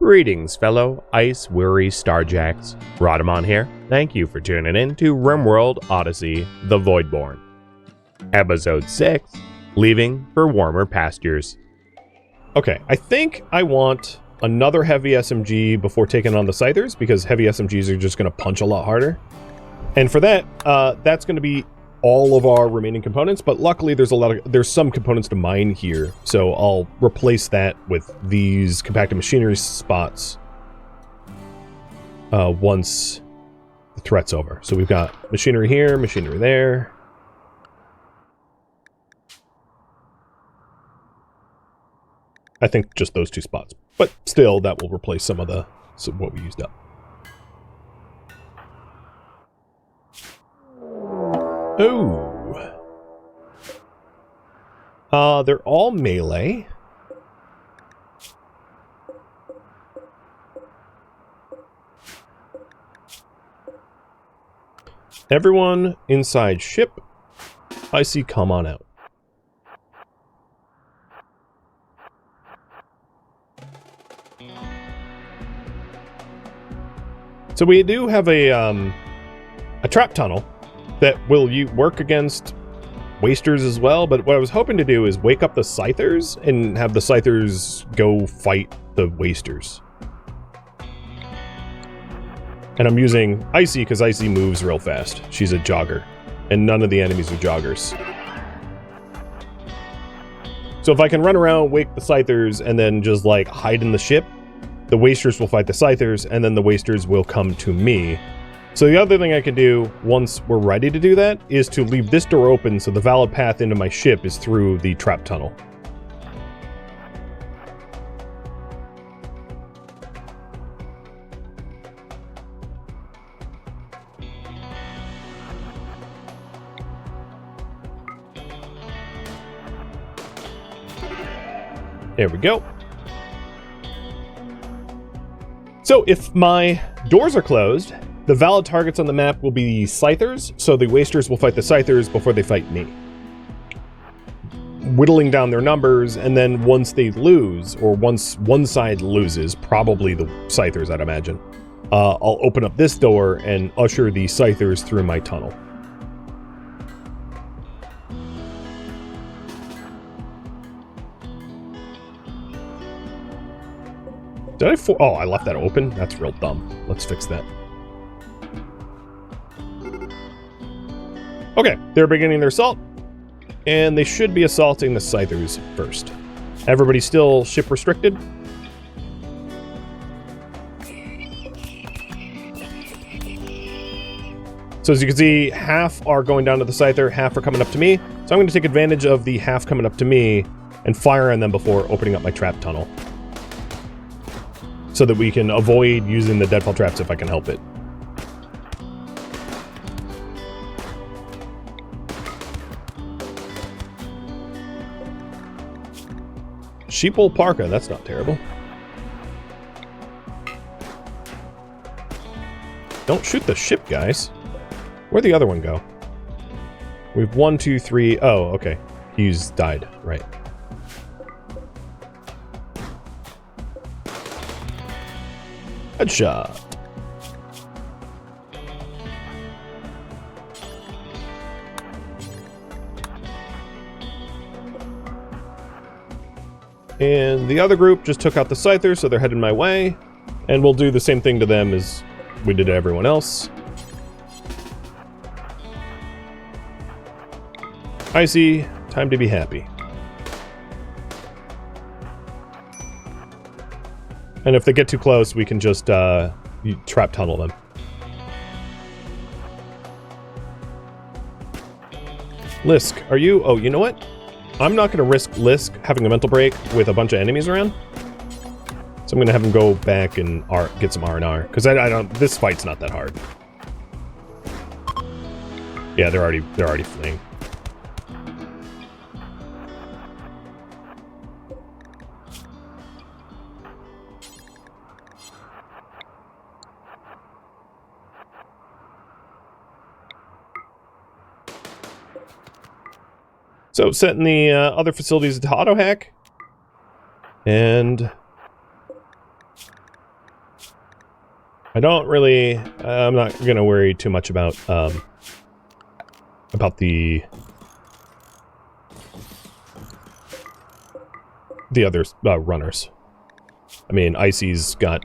Greetings, fellow ice-weary Starjacks. Rhadamant here. Thank you for tuning in to RimWorld Odyssey, The Voidborn. Episode 6, Leaving for Warmer Pastures. Okay, I think I want another heavy SMG before taking on the Scythers, because heavy SMGs are just going to punch a lot harder. And for that, that's going to be all of our remaining components, but luckily there's some components to mine here, so I'll replace that with these compacted machinery spots once the threat's over. So we've got machinery here, machinery there. I think just those two spots, but still that will replace some of what we used up. Oh. They're all melee. Everyone inside ship. I see, come on out. So we do have a trap tunnel that will work against wasters as well, but what I was hoping to do is wake up the Scythers and have the Scythers go fight the wasters. And I'm using Icy because Icy moves real fast. She's a jogger, and none of the enemies are joggers. So if I can run around, wake the Scythers, and then just like hide in the ship, the wasters will fight the Scythers, and then the wasters will come to me. So the other thing I can do, once we're ready to do that, is to leave this door open so the valid path into my ship is through the trap tunnel. There we go. So if my doors are closed, the valid targets on the map will be Scythers, so the wasters will fight the Scythers before they fight me. Whittling down their numbers, and then once they lose, or once one side loses, probably the Scythers I'd imagine, I'll open up this door and usher the Scythers through my tunnel. Did I oh, I left that open? That's real dumb. Let's fix that. Okay, they're beginning their assault, and they should be assaulting the Scythers first. Everybody's still ship restricted. So as you can see, half are going down to the Scyther, half are coming up to me. So I'm going to take advantage of the half coming up to me and fire on them before opening up my trap tunnel, so that we can avoid using the deadfall traps if I can help it. Sheepwool parka, that's not terrible. Don't shoot the ship, guys. Where'd the other one go? We've 1, 2, 3. Oh, okay. He's died, right. Headshot. And the other group just took out the Scyther, so they're headed my way. And we'll do the same thing to them as we did to everyone else. Icy, time to be happy. And if they get too close, we can just trap tunnel them. Lisk, are you... Oh, you know what? I'm not going to risk Lisk having a mental break with a bunch of enemies around. So I'm going to have him go back and get some R&R. Because I don't... This fight's not that hard. Yeah, they're already fleeing. So setting the other facilities to auto hack, and I don't really... I'm not going to worry too much about the other runners. I mean, Icy's got...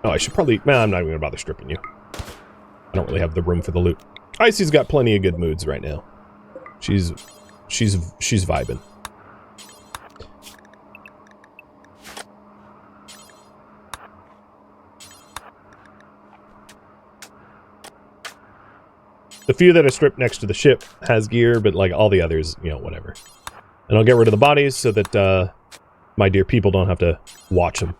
Oh, I should probably... Nah, I'm not even going to bother stripping you. I don't really have the room for the loot. Icy's got plenty of good moods right now. She's vibing. The few that I stripped next to the ship has gear, but like all the others, you know, whatever. And I'll get rid of the bodies so that my dear people don't have to watch them.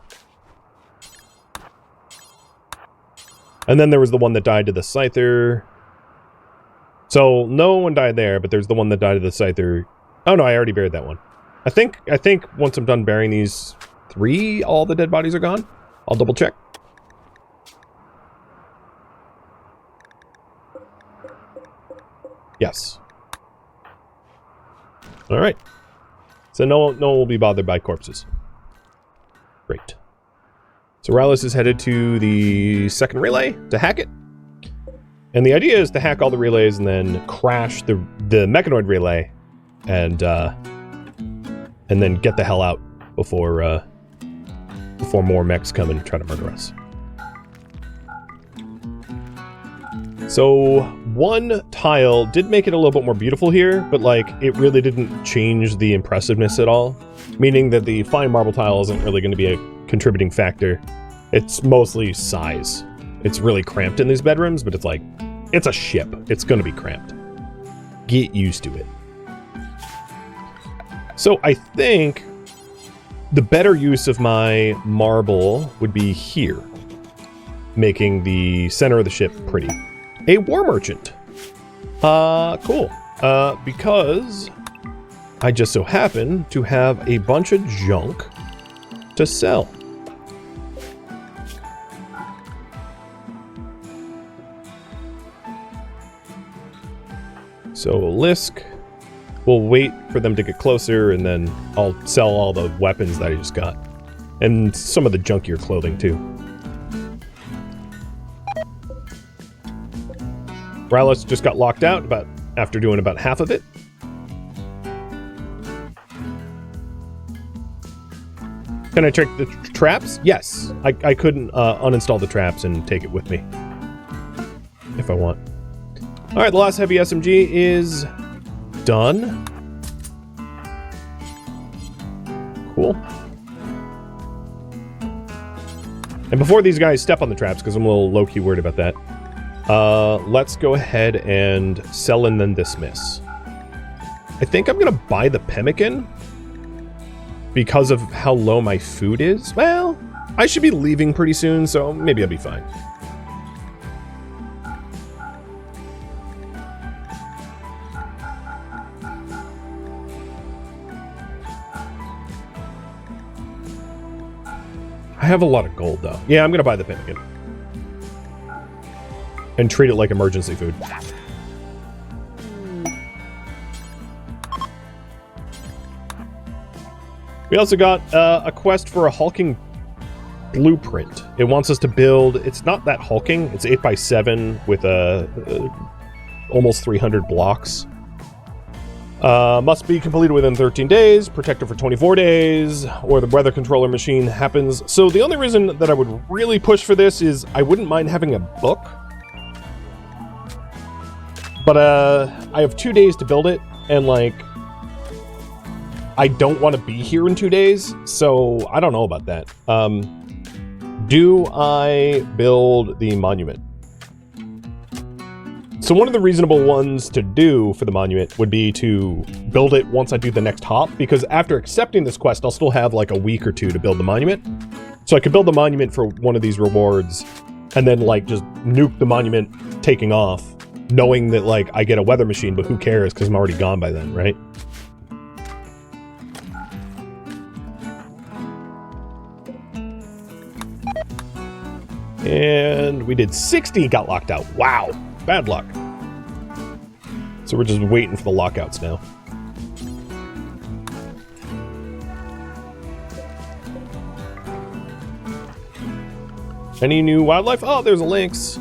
And then there was the one that died to the Scyther. So no one died there, but there's the one that died to the Scyther. Oh no, I already buried that one. I think once I'm done burying these 3, all the dead bodies are gone. I'll double check. Yes. All right. So no one will be bothered by corpses. Great. So Rallis is headed to the second relay to hack it. And the idea is to hack all the relays and then crash the mechanoid relay and then get the hell out before more mechs come and try to murder us. So one tile did make it a little bit more beautiful here, but like it really didn't change the impressiveness at all. Meaning that the fine marble tile isn't really going to be a contributing factor. It's mostly size. It's really cramped in these bedrooms, but it's like, it's a ship. It's going to be cramped. Get used to it. So I think the better use of my marble would be here, making the center of the ship pretty. A war merchant. Cool. Because I just so happen to have a bunch of junk to sell. So Lisk will wait for them to get closer, and then I'll sell all the weapons that I just got. And some of the junkier clothing, too. Rallis just got locked out after doing about half of it. Can I check the traps? Yes. I couldn't uninstall the traps and take it with me. If I want. Alright, the last heavy SMG is done. Cool. And before these guys step on the traps, because I'm a little low-key worried about that, let's go ahead and sell and then dismiss. I think I'm going to buy the pemmican because of how low my food is. Well, I should be leaving pretty soon, so maybe I'll be fine. I have a lot of gold, though. Yeah, I'm going to buy the pemmican. And treat it like emergency food. We also got a quest for a hulking blueprint. It wants us to build... It's not that hulking. It's 8x7 with almost 300 blocks. Must be completed within 13 days, protected for 24 days, or the weather controller machine happens. So the only reason that I would really push for this is I wouldn't mind having a book. But I have 2 days to build it, and like, I don't want to be here in 2 days, so I don't know about that. Do I build the monument? So one of the reasonable ones to do for the monument would be to build it once I do the next hop, because after accepting this quest, I'll still have like a week or 2 to build the monument. So I could build the monument for one of these rewards, and then like just nuke the monument taking off, knowing that like I get a weather machine, but who cares because I'm already gone by then, right? And we did 60, got locked out. Wow. Bad luck. So we're just waiting for the lockouts now. Any new wildlife? Oh, there's a lynx.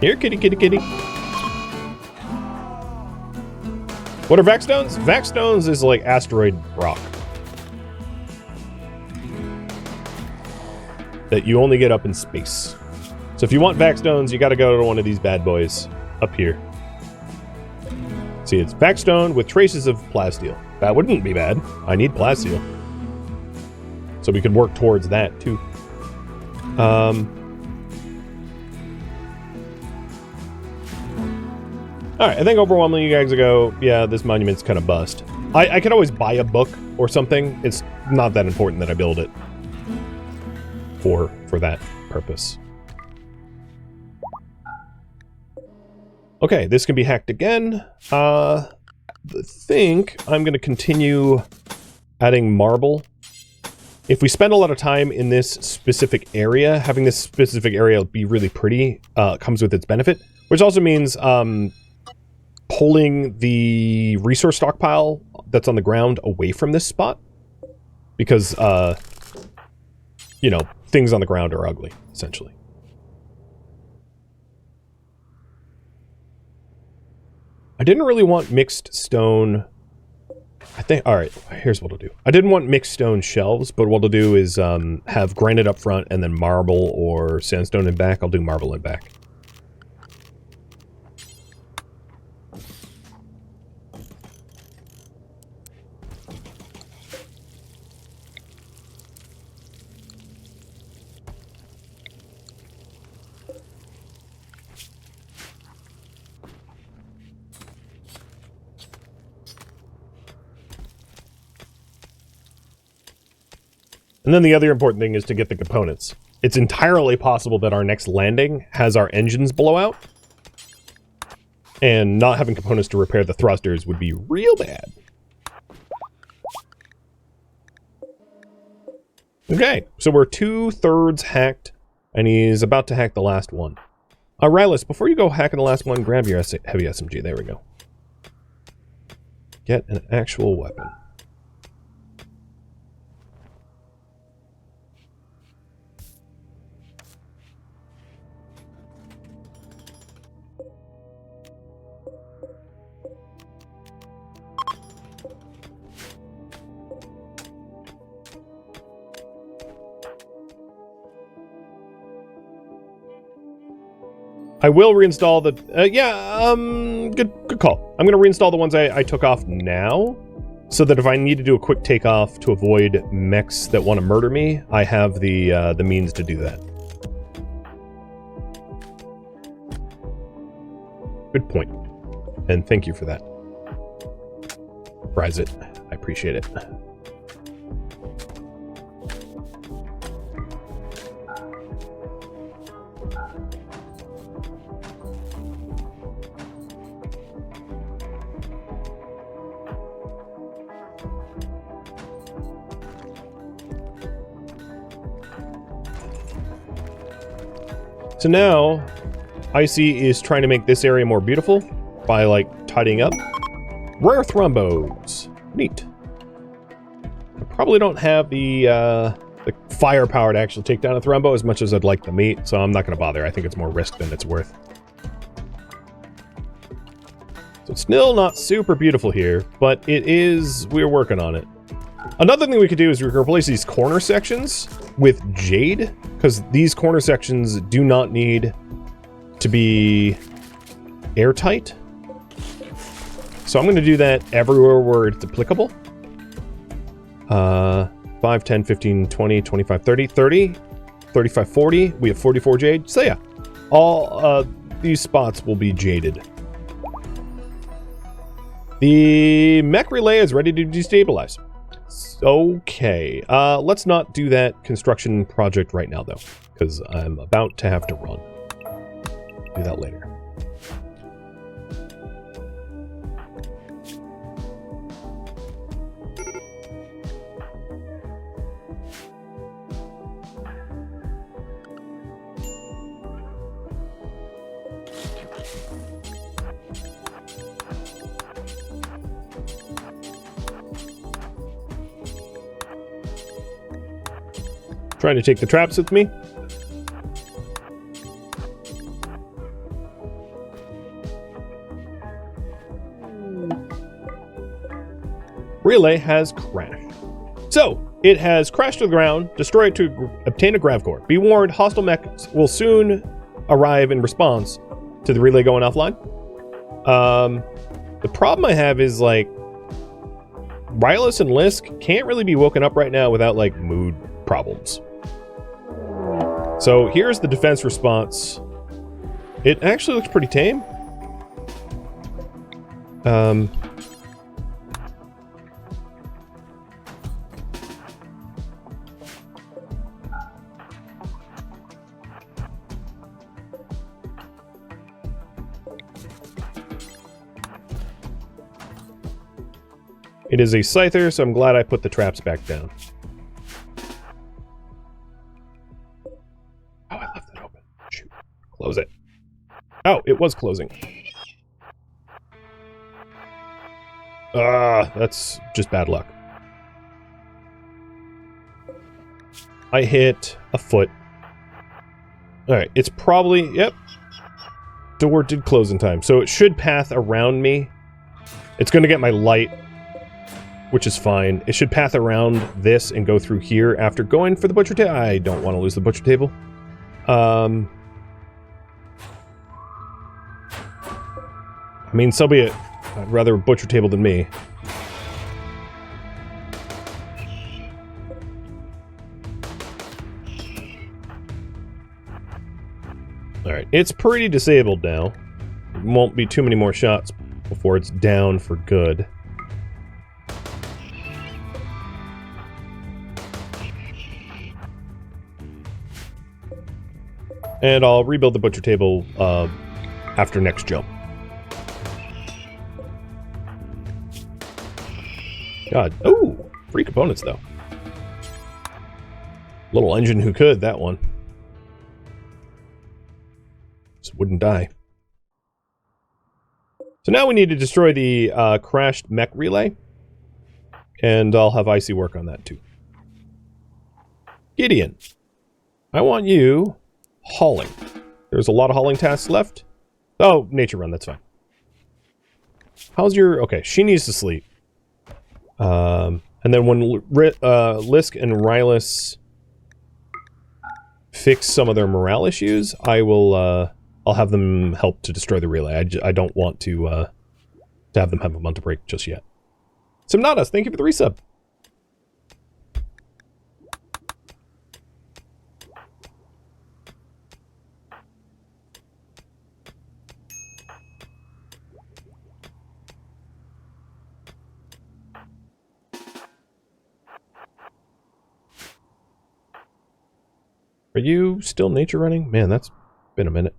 Here, kitty, kitty, kitty. What are Vaxstones? Vaxstones is like asteroid rock that you only get up in space. So if you want Vaxstones, you got to go to one of these bad boys up here. See, it's Vaxstone with traces of plasteel. That wouldn't be bad. I need plasteel. So we could work towards that too. Alright, I think overwhelmingly you guys go, yeah, this monument's kind of bust. I could always buy a book or something. It's not that important that I build it for that purpose. Okay, this can be hacked again. I think I'm going to continue adding marble. If we spend a lot of time in this specific area, having this specific area be really pretty comes with its benefit, which also means pulling the resource stockpile that's on the ground away from this spot. Because, you know, things on the ground are ugly, essentially. I didn't really want mixed stone. I think, alright, here's what I'll do. I didn't want mixed stone shelves, but what I'll do is have granite up front and then marble or sandstone in back. I'll do marble in back. And then the other important thing is to get the components. It's entirely possible that our next landing has our engines blow out. And not having components to repair the thrusters would be real bad. Okay, so we're 2/3 hacked, and he's about to hack the last one. Rylas, before you go hacking the last one, grab your heavy SMG. There we go. Get an actual weapon. I will reinstall the... good call. I'm going to reinstall the ones I took off now, so that if I need to do a quick takeoff to avoid mechs that want to murder me, I have the means to do that. Good point. And thank you for that. Prize it. I appreciate it. So now, Icy is trying to make this area more beautiful by, like, tidying up. Rare thrombos. Neat. I probably don't have the firepower to actually take down a thrombo as much as I'd like the meat, so I'm not going to bother. I think it's more risk than it's worth. So it's still not super beautiful here, but it is... we're working on it. Another thing we could do is we could replace these corner sections with jade, because these corner sections do not need to be airtight. So I'm going to do that everywhere where it's applicable. 5, 10, 15, 20, 25, 30, 30, 35, 40. We have 44 jade. So yeah, all these spots will be jaded. The mech relay is ready to destabilize. Okay, let's not do that construction project right now, though, because I'm about to have to run. Do that later. Trying to take the traps with me. Relay has crashed. So, it has crashed to the ground. Destroy it to obtain a grav core. Be warned, hostile mechs will soon arrive in response to the relay going offline. The problem I have is, like, Rylus and Lisk can't really be woken up right now without, like, mood problems. So here's the defense response. It actually looks pretty tame. It is a Scyther, so I'm glad I put the traps back down. Oh, I left it open. Shoot. Close it. Oh, it was closing. That's just bad luck. I hit a foot. Alright, it's probably... Yep. Door did close in time, so it should path around me. It's going to get my light, which is fine. It should path around this and go through here after going for the butcher table. I don't want to lose the butcher table. I mean, so be it. I'd rather a butcher table than me. Alright, it's pretty disabled now. It won't be too many more shots before it's down for good. And I'll rebuild the butcher table after next jump. God. Oh, free components, though. Little engine who could, that one. Just wouldn't die. So now we need to destroy the crashed mech relay. And I'll have Icy work on that, too. Gideon, I want you... hauling. There's a lot of hauling tasks left. Oh, nature run, that's fine. How's your... Okay, she needs to sleep. And then when Lisk and Rylus fix some of their morale issues, I will, I'll have them help to destroy the relay. I don't want to have them have a month to break just yet. Simnatus, thank you for the resub. Are you still nature running? Man, that's been a minute.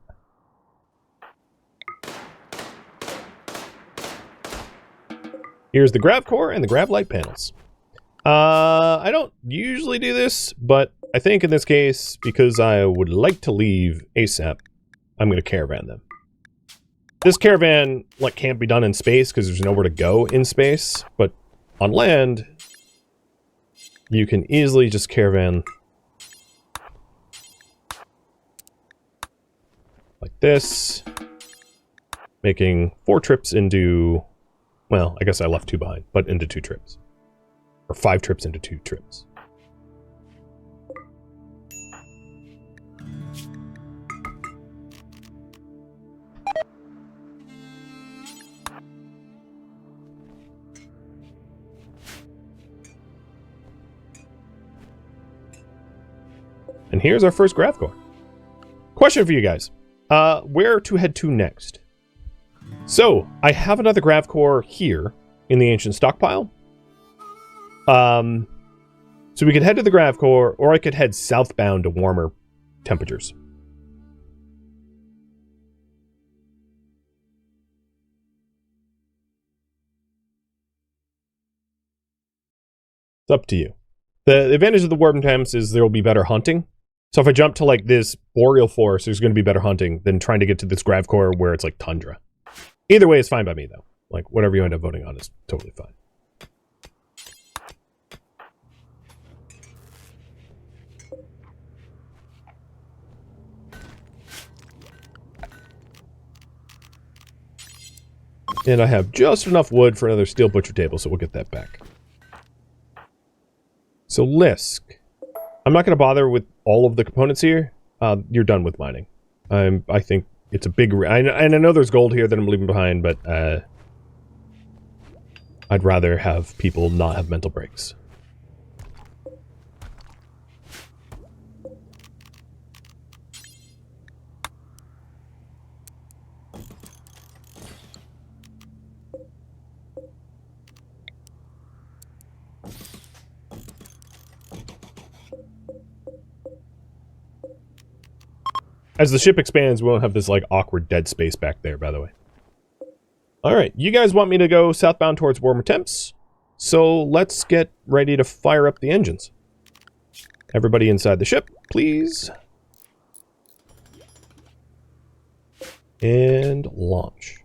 Here's the grav core and the grav light panels. I don't usually do this, but I think in this case, because I would like to leave ASAP, I'm going to caravan them. This caravan like can't be done in space because there's nowhere to go in space, but on land, you can easily just caravan like this, making 4 trips into, well, I guess I left 2 behind, but into 2 trips. Or 5 trips into 2 trips. And here's our first grav core. Question for you guys. Where to head to next? So, I have another grav core here in the ancient stockpile. So we could head to the grav core, or I could head southbound to warmer temperatures. It's up to you. The advantage of the warm temps is there will be better hunting. So if I jump to like this boreal forest, there's going to be better hunting than trying to get to this Gravcore where it's like tundra. Either way is fine by me though. Like whatever you end up voting on is totally fine. And I have just enough wood for another steel butcher table, so we'll get that back. So Lisk. I'm not going to bother with all of the components here. You're done with mining. I think it's a big... and I know there's gold here that I'm leaving behind, but I'd rather have people not have mental breaks. As the ship expands, we won't have this, like, awkward dead space back there, by the way. Alright, you guys want me to go southbound towards warmer temps? So let's get ready to fire up the engines. Everybody inside the ship, please. And launch.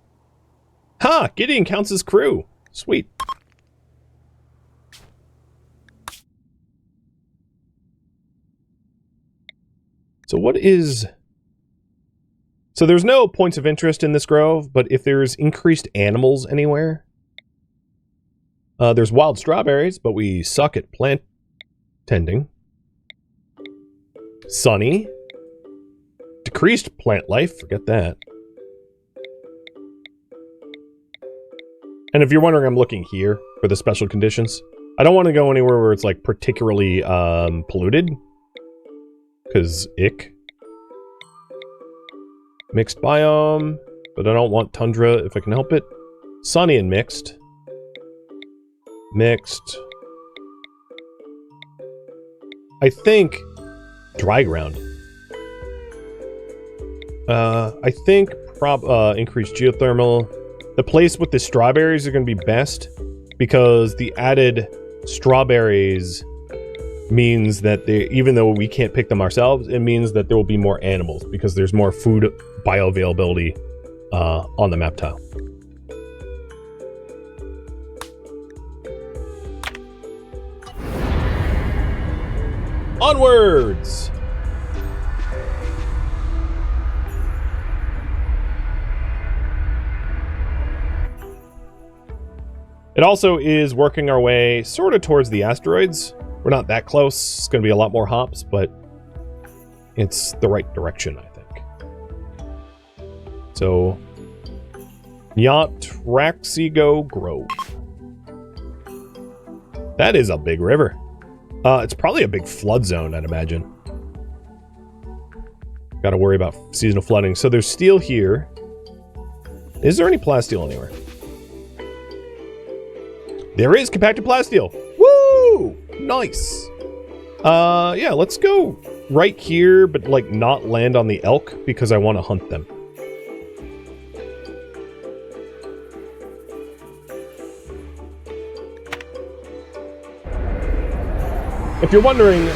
Ha! Gideon counts as crew. Sweet. So what is... So there's no points of interest in this grove, but if there's increased animals anywhere... there's wild strawberries, but we suck at plant tending. Sunny. Decreased plant life, forget that. And if you're wondering, I'm looking here for the special conditions. I don't want to go anywhere where it's like particularly polluted. Because ick. Mixed biome, but I don't want tundra if I can help it. Sunny and mixed. Mixed. I think dry ground. I think increased geothermal. The place with the strawberries are going to be best because the added strawberries means that even though we can't pick them ourselves, it means that there will be more animals because there's more food bioavailability on the map tile. Onwards! It also is working our way sort of towards the asteroids. We're not that close. It's going to be a lot more hops, but it's the right direction, I think. So, Yatraxigo Grove. That is a big river. It's probably a big flood zone, I'd imagine. Got to worry about seasonal flooding. So there's steel here. Is there any plasteel anywhere? There is compacted plasteel. Woo! Nice. Yeah, let's go right here, but like not land on the elk because I want to hunt them. If you're wondering,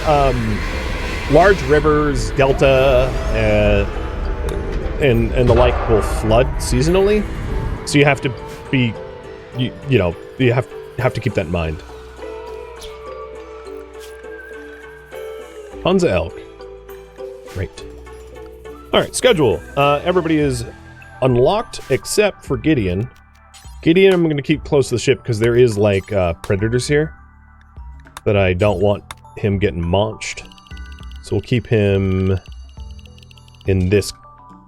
large rivers, delta, and the like will flood seasonally, so you have to be, you know, you have to keep that in mind. Tons of elk. Great. Alright, schedule. Everybody is unlocked except for Gideon. Gideon I'm going to keep close to the ship because there is like predators here that I don't want him getting launched. So we'll keep him in this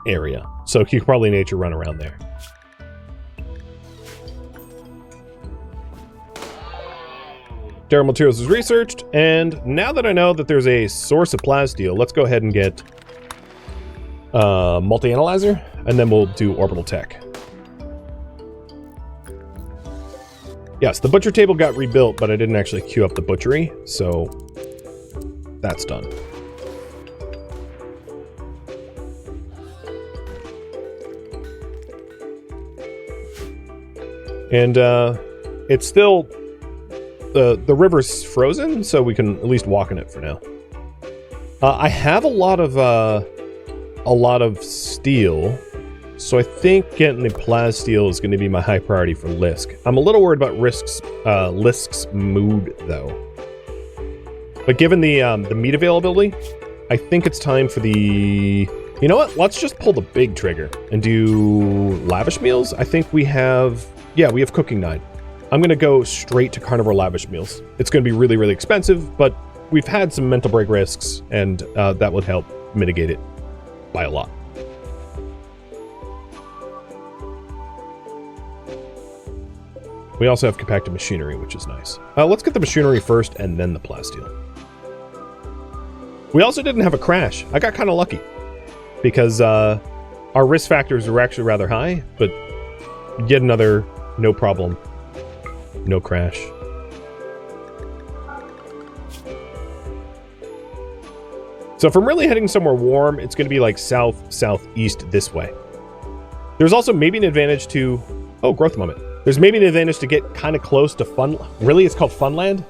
area. So he could probably nature run around there. Daryl Materials is researched, and now that I know that there's a source of plasteel, let's go ahead and get multi-analyzer, and then we'll do orbital tech. Yes, the butcher table got rebuilt, but I didn't actually queue up the butchery, so that's done. And it's still... The river's frozen, so we can at least walk in it for now. I have a lot of steel, so I think getting the plas steel is going to be my high priority for Lisk. I'm a little worried about Lisk's mood, though. But given the meat availability, I think it's time for the... You know what? Let's just pull the big trigger and do lavish meals. I think we have... Yeah, we have cooking 9. I'm going to go straight to carnivore lavish meals. It's going to be really, really expensive, but we've had some mental break risks, and that would help mitigate it by a lot. We also have compacted machinery, which is nice. Let's get the machinery first, and then the plasteel. We also didn't have a crash. I got kind of lucky, because our risk factors were actually rather high, but yet another no problem, no crash. So if I'm really heading somewhere warm, it's going to be like south-southeast this way. There's also maybe an advantage to... Oh, growth moment. There's maybe an advantage to get kind of close to Fun... Really? It's called Funland?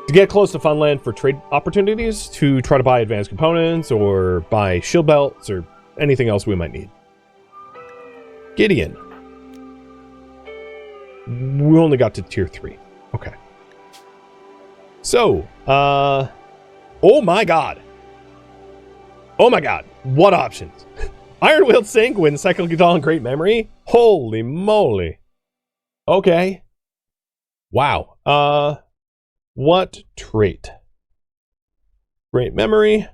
To get close to Funland for trade opportunities, to try to buy advanced components, or buy shield belts, or anything else we might need. Gideon. We only got to tier 3. Okay. So, oh my god. Oh my god. What options? Iron-Wheeled Sanguine, Cyclic Doll, and Great Memory? Holy moly. Okay. Wow. What trait? Great Memory.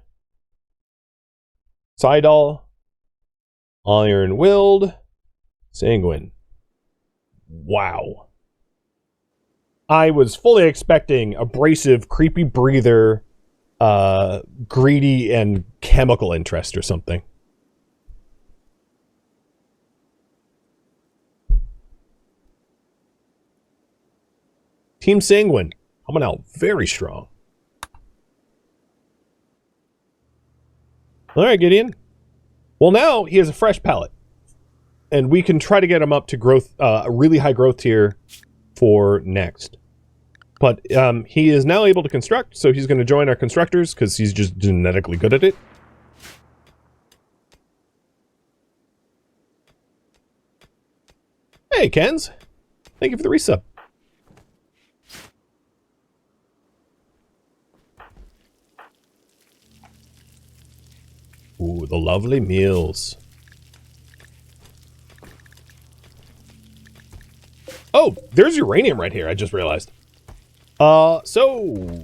Psydoll. Iron-Willed. Sanguine. Wow. I was fully expecting abrasive, creepy breather, greedy, and chemical interest or something. Team Sanguine coming out very strong. All right, Gideon. Well, now he has a fresh palette, and we can try to get him up to growth, a really high growth tier for next. But he is now able to construct, so he's going to join our constructors because he's just genetically good at it. Hey, Kens. Thank you for the resub. Ooh, the lovely meals. Oh, there's uranium right here, I just realized. So...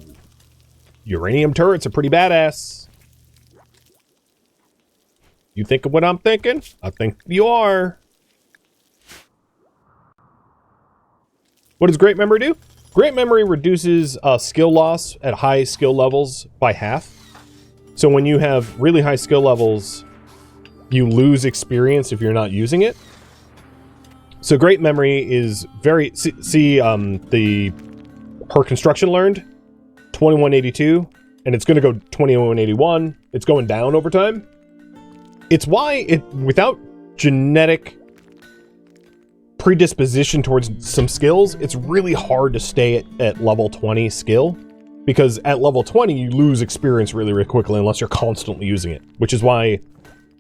uranium turrets are pretty badass. You think of what I'm thinking? I think you are. What does Great Memory do? Great Memory reduces skill loss at high skill levels by half. So when you have really high skill levels, you lose experience if you're not using it. So Great Memory is very... her construction learned, 2182, and it's going to go 2181. It's going down over time. It's why it, without genetic predisposition towards some skills, it's really hard to stay at level 20 skill. Because at level 20, you lose experience really, really quickly unless you're constantly using it. Which is why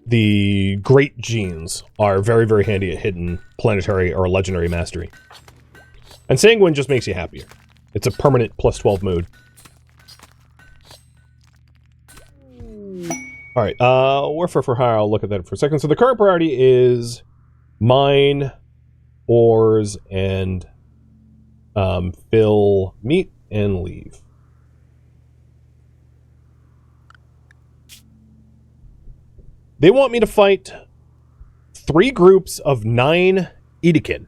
the great genes are very, very handy at hitting planetary or legendary mastery. And Sanguine just makes you happier. It's a permanent plus 12 mood. Alright, Warfare for Hire, I'll look at that for a second. So the current priority is mine, ores, and fill meat and leave. They want me to fight 3 groups of 9 Edekin.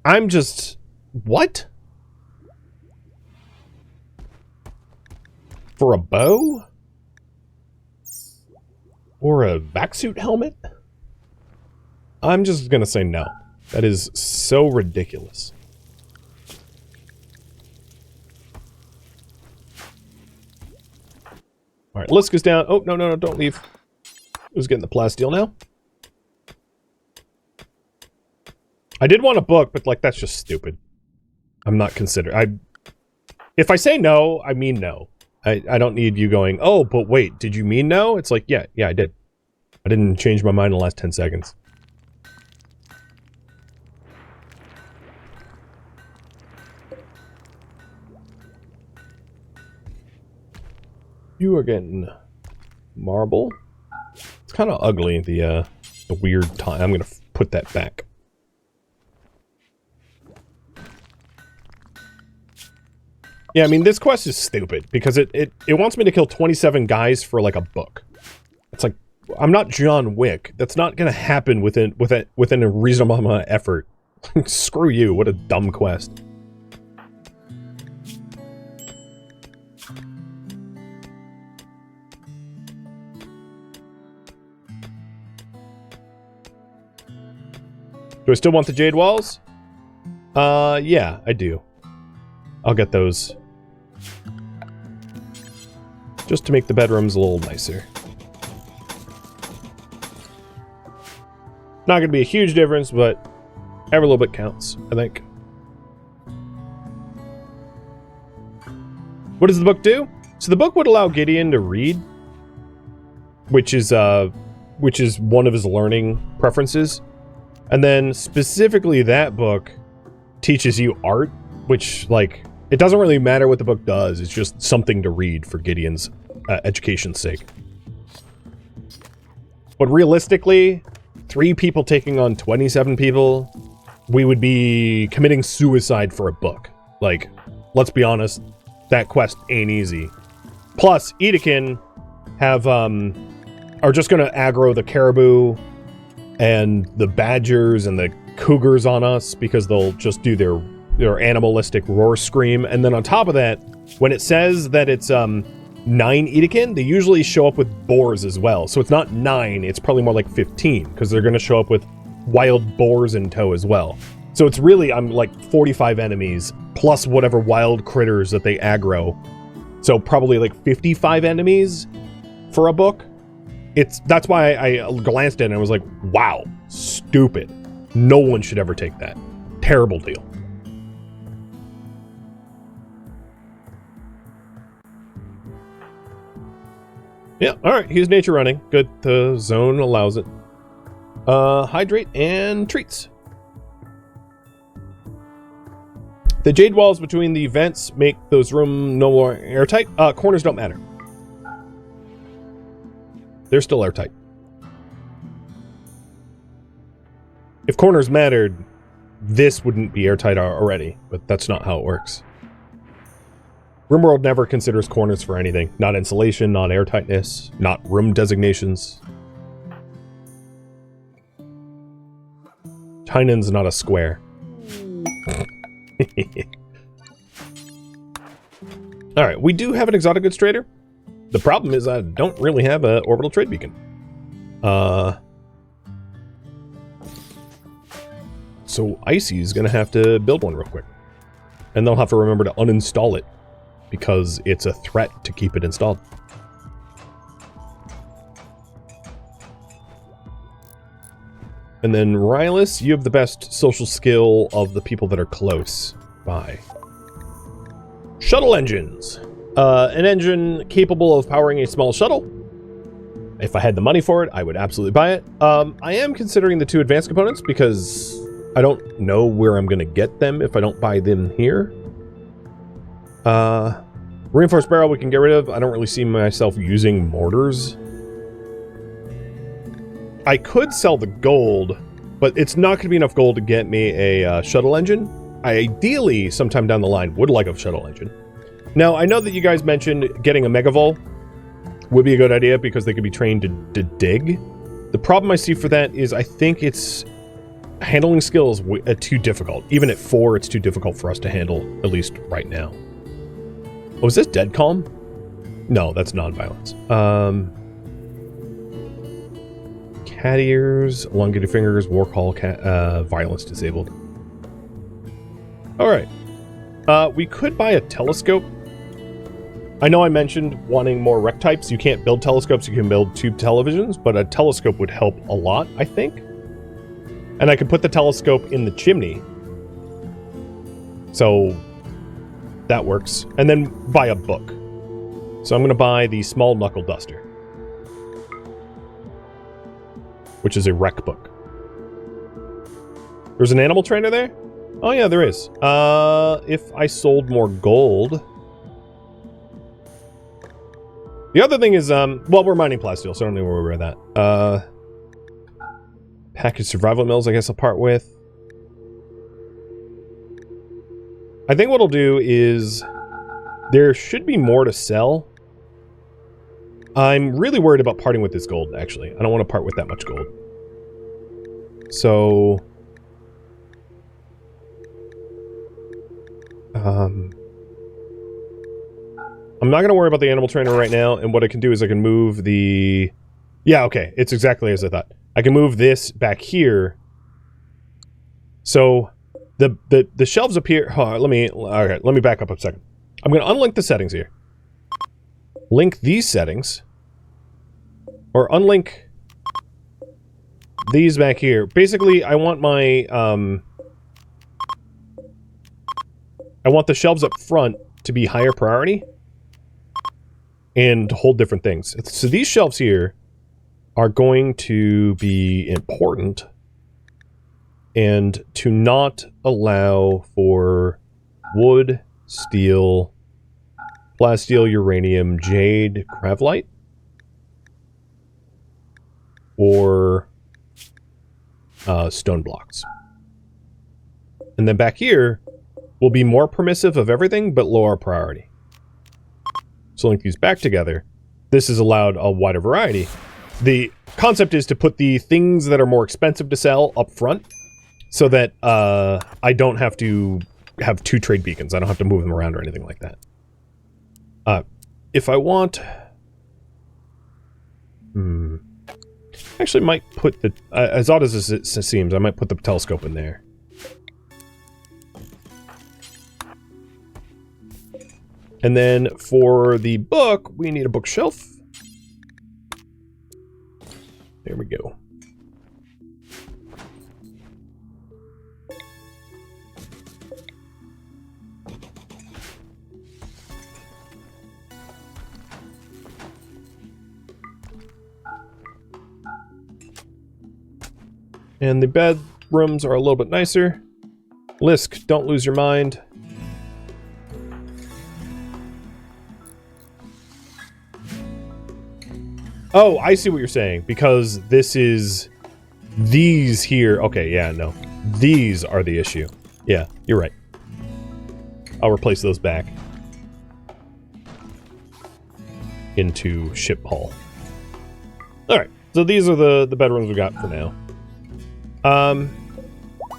I'm just... what? For a bow? Or a vac-suit helmet? I'm just gonna say no. That is so ridiculous. Alright, Lisk is down. Oh, no, no, no, don't leave. Who's getting the plasteel now? I did want a book, but, like, that's just stupid. I'm not considering... if I say no, I mean no. I don't need you going, oh, but wait, did you mean no? It's like, yeah, I did. I didn't change my mind in the last 10 seconds. You are getting marble. It's kind of ugly, the weird time. I'm going to put that back. Yeah, I mean, this quest is stupid, because it wants me to kill 27 guys for, like, a book. It's like, I'm not John Wick. That's not gonna happen within a reasonable amount of effort. Screw you, what a dumb quest. Do I still want the jade walls? Yeah, I do. I'll get those. Just to make the bedrooms a little nicer. Not gonna be a huge difference, but every little bit counts, I think. What does the book do? So the book would allow Gideon to read, which is one of his learning preferences. And then specifically that book teaches you art, which, like, it doesn't really matter what the book does. It's just something to read for Gideon's education's sake. But realistically, 3 people taking on 27 people, we would be committing suicide for a book. Like, let's be honest, that quest ain't easy. Plus, Edekin are just gonna aggro the caribou and the badgers and the cougars on us because they'll just do their animalistic roar scream. And then on top of that, when it says that it's 9 Edekin, they usually show up with boars as well. So it's not 9, it's probably more like 15, because they're going to show up with wild boars in tow as well. So it's really, I'm like 45 enemies, plus whatever wild critters that they aggro. So probably like 55 enemies for a book. That's why I glanced at it and I was like, wow, stupid. No one should ever take that. Terrible deal. Yeah, alright, he's nature running. Good, the zone allows it. Hydrate and treats. The jade walls between the vents make those rooms no more airtight. Corners don't matter. They're still airtight. If corners mattered, this wouldn't be airtight already, but that's not how it works. RimWorld never considers corners for anything. Not insulation, not airtightness, not room designations. Chinan's not a square. Alright, we do have an exotic goods trader. The problem is I don't really have an orbital trade beacon. So Icy's gonna have to build one real quick. And they'll have to remember to uninstall it, because it's a threat to keep it installed. And then Rylus, you have the best social skill of the people that are close by. Shuttle engines. An engine capable of powering a small shuttle. If I had the money for it, I would absolutely buy it. I am considering the 2 advanced components because I don't know where I'm going to get them if I don't buy them here. Reinforced barrel we can get rid of. I don't really see myself using mortars. I could sell the gold, but it's not going to be enough gold to get me a shuttle engine. I ideally, sometime down the line, would like a shuttle engine. Now, I know that you guys mentioned getting a Megavol would be a good idea because they could be trained to dig. The problem I see for that is I think its handling skill is too difficult. Even at 4, it's too difficult for us to handle, at least right now. Oh, is this Dead Calm? No, that's non-violence. Cat ears, elongated fingers, warcall, violence disabled. Alright. We could buy a telescope. I know I mentioned wanting more rec types. You can't build telescopes, you can build tube televisions, but a telescope would help a lot, I think. And I could put the telescope in the chimney. So that works. And then buy a book. So I'm going to buy the small knuckle duster, which is a rec book. There's an animal trainer there? Oh yeah, there is. If I sold more gold. The other thing is, well, we're mining plasteel, so I don't need to worry about that. Package survival mills, I guess I'll part with. I think what I'll do is, there should be more to sell. I'm really worried about parting with this gold, actually. I don't want to part with that much gold. So... I'm not going to worry about the animal trainer right now, and what I can do is I can move the... Yeah, okay, it's exactly as I thought. I can move this back here. So, the shelves up here... let me back up a second. I'm going to unlink the settings here. Link these settings. Or unlink these back here. Basically, I want my... I want the shelves up front to be higher priority. And to hold different things. So these shelves here are going to be important. And to not allow for wood, steel, plasteel, uranium, jade, gravlite. Or stone blocks. And then back here will be more permissive of everything, but lower priority. So link these back together. This has allowed a wider variety. The concept is to put the things that are more expensive to sell up front, so that I don't have to have 2 trade beacons. I don't have to move them around or anything like that. If I want... Actually might put the... as odd as it seems, I might put the telescope in there. And then for the book, we need a bookshelf. There we go. And the bedrooms are a little bit nicer. Lisk, don't lose your mind. Oh, I see what you're saying. Because this is... These here... Okay, yeah, no. These are the issue. Yeah, you're right. I'll replace those back. Into ship hull. Alright, so these are the bedrooms we got for now.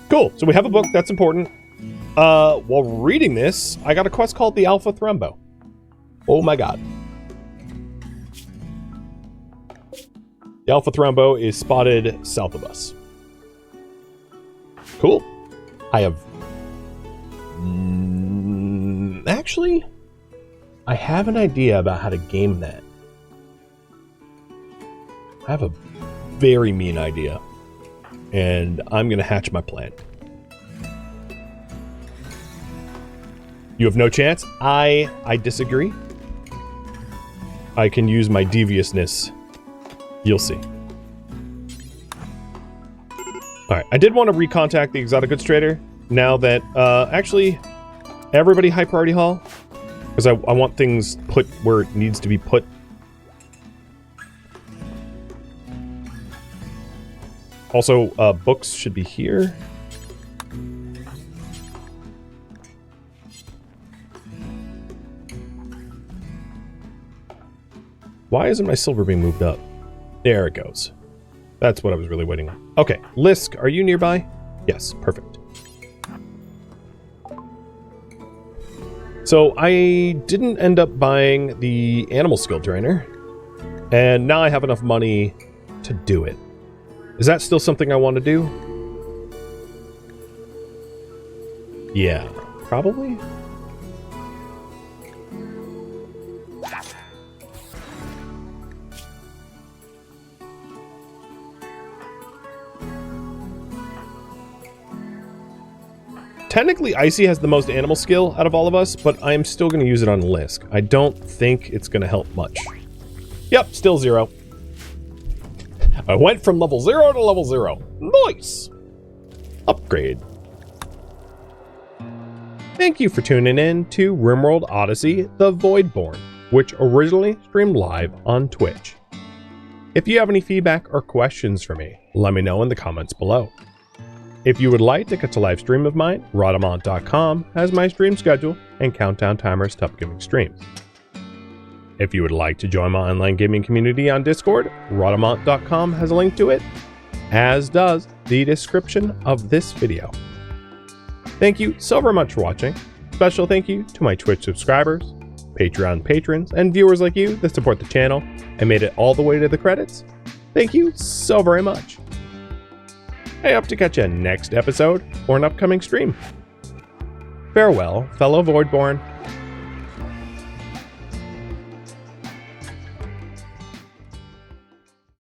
Cool. So we have a book. That's important. While reading this, I got a quest called the Alpha Thrombo. Oh my god. The Alpha Thrombo is spotted south of us. Cool. I have... actually, I have an idea about how to game that. I have a very mean idea. And I'm going to hatch my plan. You have no chance? I disagree. I can use my deviousness. You'll see. Alright, I did want to recontact the exotic goods trader. Now that, actually, everybody high priority haul. Because I want things put where it needs to be put. Also, books should be here. Why isn't my silver being moved up? There it goes. That's what I was really waiting on. Okay, Lisk, are you nearby? Yes, perfect. So I didn't end up buying the animal skill trainer, and now I have enough money to do it. Is that still something I want to do? Yeah, probably. Technically, Icy has the most animal skill out of all of us, but I am still going to use it on Lisk. I don't think it's going to help much. Yep, still 0. I went from level 0 to level 0. Nice! Upgrade. Thank you for tuning in to RimWorld Odyssey, the Voidborn, which originally streamed live on Twitch. If you have any feedback or questions for me, let me know in the comments below. If you would like to catch a live stream of mine, Rhadamant.com has my stream schedule and countdown timers to upcoming streams. If you would like to join my online gaming community on Discord, Rhadamant.com has a link to it, as does the description of this video. Thank you so very much for watching. Special thank you to my Twitch subscribers, Patreon patrons, and viewers like you that support the channel and made it all the way to the credits. Thank you so very much. I hope to catch you next episode or an upcoming stream. Farewell, fellow Voidborn.